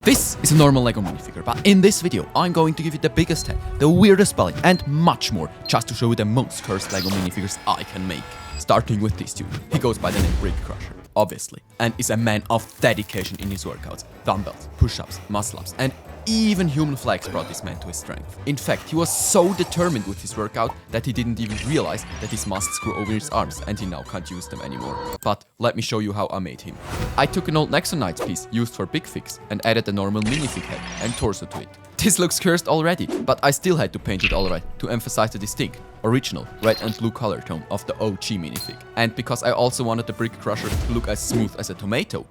This is a normal LEGO minifigure, but in this video I'm going to give you the biggest head, the weirdest belly, and much more, just to show you the most cursed LEGO minifigures I can make. Starting with this dude. He goes by the name Brick Crusher, obviously, and is a man of dedication in his workouts. Dumbbells, push-ups, muscle-ups, and even human flags brought this man to his strength. In fact, he was so determined with his workout that he didn't even realize that his muscles grew over his arms and he now can't use them anymore. But let me show you how I made him. I took an old Nexonites piece used for big figs and added a normal minifig head and torso to it. This looks cursed already, but I still had to paint it alright to emphasize the distinct, original red and blue color tone of the OG minifig. And because I also wanted the Brick Crusher to look as smooth as a tomato,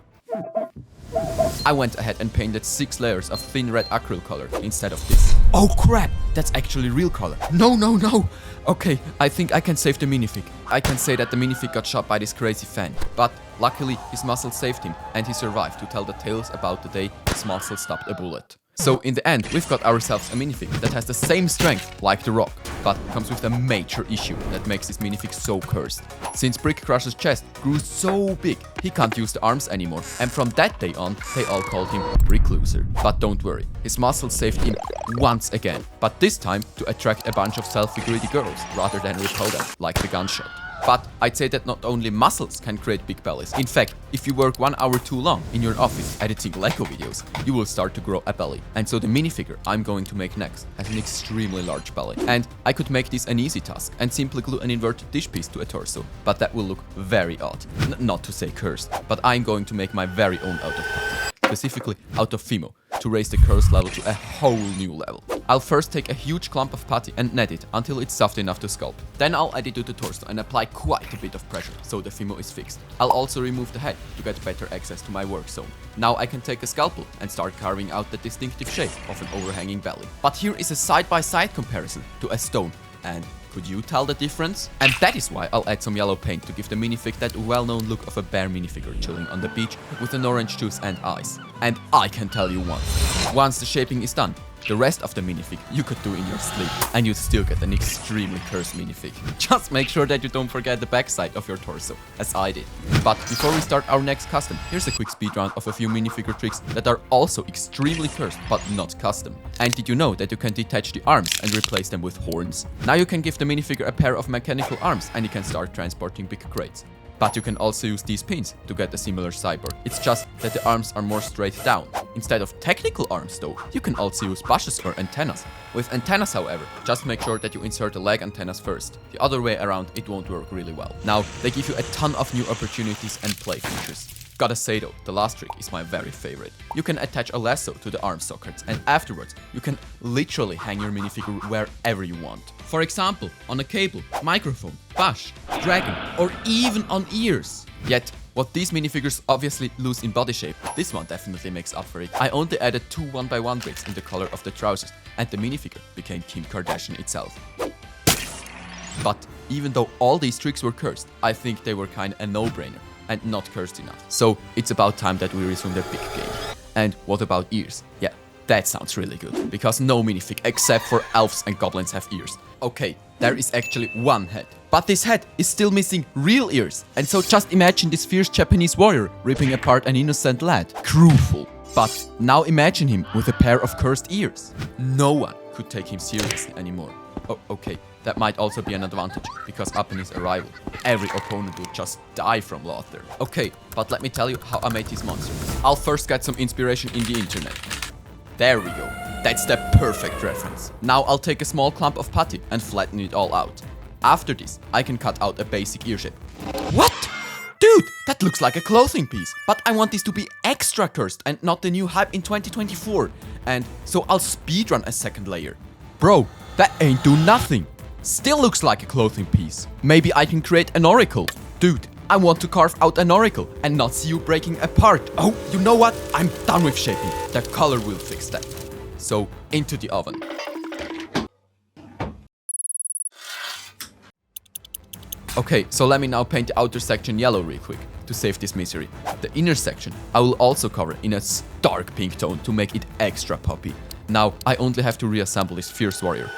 I went ahead and painted 6 layers of thin red acrylic color instead of this. Oh crap, that's actually real color. No. Okay, I think I can save the minifig. I can say that the minifig got shot by this crazy fan, but luckily his muscles saved him and he survived to tell the tales about the day his muscle stopped a bullet. So in the end, we've got ourselves a minifig that has the same strength like the Rock, but comes with a major issue that makes this minifig so cursed. Since Brick Crusher's chest grew so big, he can't use the arms anymore, and from that day on, they all called him Brick Loser. But don't worry, his muscles saved him once again, but this time to attract a bunch of selfie greedy girls rather than repel them, like the gunshot. But I'd say that not only muscles can create big bellies. In fact, if you work 1 hour too long in your office editing LEGO videos, you will start to grow a belly. And so the minifigure I'm going to make next has an extremely large belly. And I could make this an easy task and simply glue an inverted dish piece to a torso, but that will look very odd. Not to say cursed, but I'm going to make my very own out of putty, specifically out of Fimo, to raise the curse level to a whole new level. I'll first take a huge clump of putty and net it until it's soft enough to sculpt. Then I'll add it to the torso and apply quite a bit of pressure so the Fimo is fixed. I'll also remove the head to get better access to my work zone. Now I can take a scalpel and start carving out the distinctive shape of an overhanging belly. But here is a side-by-side comparison to a stone. And could you tell the difference? And that is why I'll add some yellow paint to give the minifig that well-known look of a bear minifigure chilling on the beach with an orange juice and eyes. And I can tell you one, once the shaping is done, the rest of the minifig you could do in your sleep, and you'd still get an extremely cursed minifig. Just make sure that you don't forget the backside of your torso, as I did. But before we start our next custom, here's a quick speedrun of a few minifigure tricks that are also extremely cursed, but not custom. And did you know that you can detach the arms and replace them with horns? Now you can give the minifigure a pair of mechanical arms and he can start transporting big crates. But you can also use these pins to get a similar cyborg. It's just that the arms are more straight down. Instead of technical arms though, you can also use bushes or antennas. With antennas however, just make sure that you insert the leg antennas first. The other way around it won't work really well. Now, they give you a ton of new opportunities and play features. Gotta say though, the last trick is my very favorite. You can attach a lasso to the arm sockets and afterwards you can literally hang your minifigure wherever you want. For example, on a cable, microphone, bush, dragon, or even on ears. Yet, what these minifigures obviously lose in body shape, this one definitely makes up for it. I only added 2 1x1 bricks in the color of the trousers and the minifigure became Kim Kardashian itself. But even though all these tricks were cursed, I think they were kinda a no-brainer and not cursed enough. So it's about time that we resume the big game. And what about ears? Yeah, that sounds really good, because no minifig except for elves and goblins have ears. Okay, there is actually one head, but this head is still missing real ears. And so just imagine this fierce Japanese warrior ripping apart an innocent lad. Cruel. But now imagine him with a pair of cursed ears. No one could take him seriously anymore. Oh, okay, that might also be an advantage, because upon his arrival, every opponent would just die from laughter. Okay, but let me tell you how I made this monster. I'll first get some inspiration in the internet. There we go. That's the perfect reference. Now I'll take a small clump of putty and flatten it all out. After this, I can cut out a basic ear shape. What? Dude, that looks like a clothing piece. But I want this to be extra cursed and not the new hype in 2024. And so I'll speedrun a second layer. Bro, that ain't do nothing. Still looks like a clothing piece. Maybe I can create an oracle. Dude, I want to carve out an oracle and not see you breaking apart. Oh, you know what? I'm done with shaping. The color will fix that. So, into the oven. Okay, so let me now paint the outer section yellow real quick to save this misery. The inner section I will also cover in a stark pink tone to make it extra poppy. Now, I only have to reassemble this fierce warrior.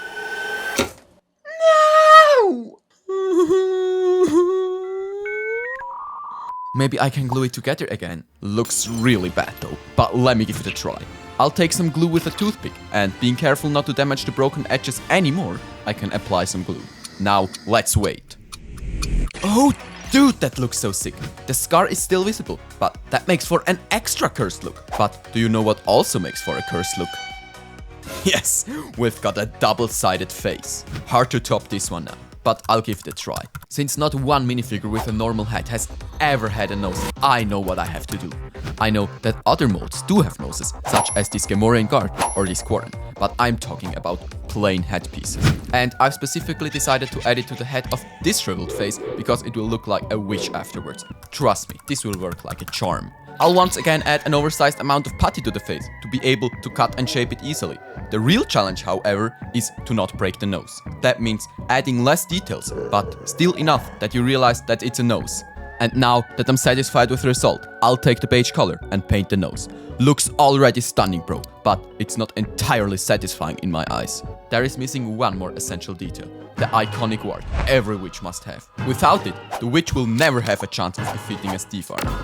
No! Maybe I can glue it together again. Looks really bad though, but let me give it a try. I'll take some glue with a toothpick, and being careful not to damage the broken edges anymore, I can apply some glue. Now, let's wait. Oh, dude, that looks so sick. The scar is still visible, but that makes for an extra cursed look. But do you know what also makes for a cursed look? Yes, we've got a double-sided face. Hard to top this one now, but I'll give it a try. Since not one minifigure with a normal head has ever had a nose, I know what I have to do. I know that other molds do have noses, such as this Gamorrean guard or this Quarren, but I'm talking about plain headpieces. And I've specifically decided to add it to the head of this shriveled face because it will look like a witch afterwards. Trust me, this will work like a charm. I'll once again add an oversized amount of putty to the face to be able to cut and shape it easily. The real challenge, however, is to not break the nose. That means adding less details, but still enough that you realize that it's a nose. And now that I'm satisfied with the result, I'll take the beige color and paint the nose. Looks already stunning, bro, but it's not entirely satisfying in my eyes. There is missing one more essential detail, the iconic ward every witch must have. Without it, the witch will never have a chance of defeating a Steve army.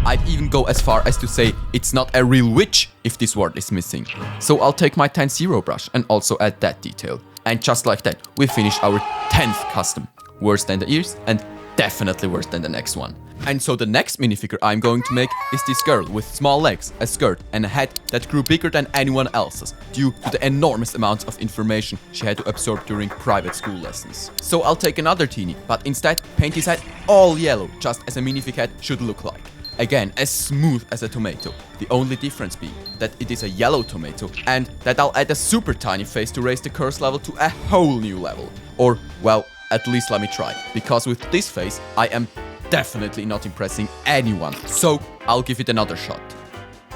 I'd even go as far as to say it's not a real witch if this ward is missing. So I'll take my 10-0 brush and also add that detail. And just like that, we finished our 10th custom. Worse than the ears and definitely worse than the next one. And so the next minifigure I'm going to make is this girl with small legs, a skirt and a head that grew bigger than anyone else's due to the enormous amounts of information she had to absorb during private school lessons. So I'll take another teeny, but instead paint his head all yellow, just as a minifig head should look like. Again, as smooth as a tomato, the only difference being that it is a yellow tomato and that I'll add a super tiny face to raise the curse level to a whole new level. Or, well, at least let me try, because with this face I am definitely not impressing anyone, so I'll give it another shot.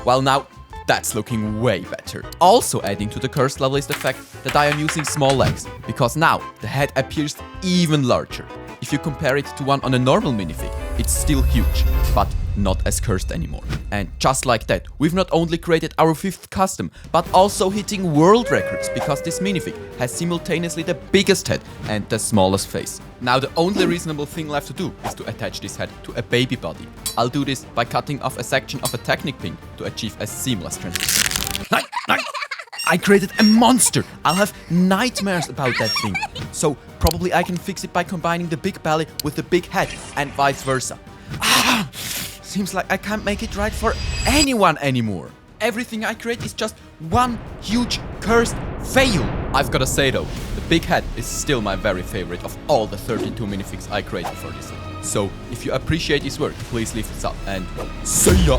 Well, now that's looking way better. Also adding to the curse level is the fact that I am using small legs, because now the head appears even larger. If you compare it to one on a normal minifig, it's still huge, but not as cursed anymore. And just like that, we've not only created our 5th custom, but also hitting world records, because this minifig has simultaneously the biggest head and the smallest face. Now the only reasonable thing left to do is to attach this head to a baby body. I'll do this by cutting off a section of a Technic pin to achieve a seamless transition. I created a monster! I'll have nightmares about that thing. So probably I can fix it by combining the big belly with the big head and vice versa. Seems like I can't make it right for anyone anymore. Everything I create is just one huge cursed fail. I've gotta say though, the big head is still my very favorite of all the 32 minifigs I created for this. So if you appreciate this work, please leave it up and see ya!